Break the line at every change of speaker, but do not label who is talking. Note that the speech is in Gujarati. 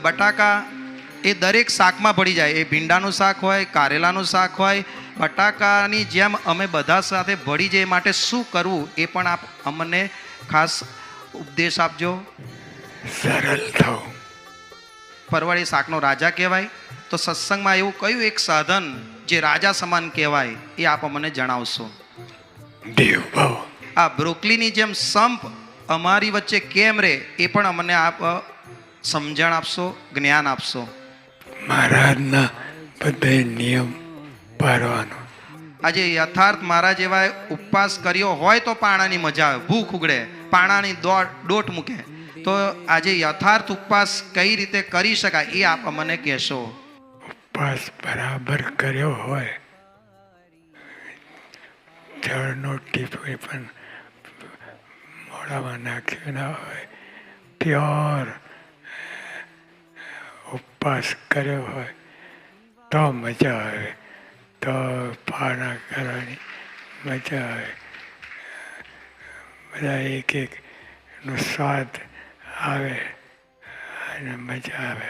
હોય. બટાકા એ દરેક શાકમાં ભળી જાય. એ ભીંડાનું શાક હોય, કારેલાનું શાક હોય, બટાકાની જેમ અમે બધા સાથે ભળી જાય. માટે શું કરવું એ પણ આપ અમને ખાસ ઉપદેશ આપજો.
સરળ થવું.
પરવળ એ શાકનો રાજા કહેવાય. તો સત્સંગમાં એવું કયું એક સાધન જે રાજા સમાન કહેવાય એ આપ અમને જણાવશો.
દેવ ભાવ.
આ બ્રોકલીની જેમ સંપ અમારી વચ્ચે કેમ રહે એ પણ અમને આપ સમજણ આપશો, જ્ઞાન આપશો.
મહારાજના બધા નિયમ પાળવાનો.
આજે યથાર્થ મારા જેવા ઉપવાસ કર્યો હોય તો પાણાની મજા આવે, ભૂખ ઉગડે, પાણાની દોટ મૂકે. તો આજે યથાર્થ ઉપવાસ કઈ રીતે કરી શકાય એ આપ મને કહેશો.
ઉપવાસ બરાબર કર્યો હોય, જળનો ટીપો પણ મોડામાં નાખ્યો ના હોય, પ્યોર ઉપવાસ કર્યો હોય તો મજા આવે. તો પારણા કરવાની મજા આવે. બધા એક નો સ્વાદ આવે અને મજા આવે.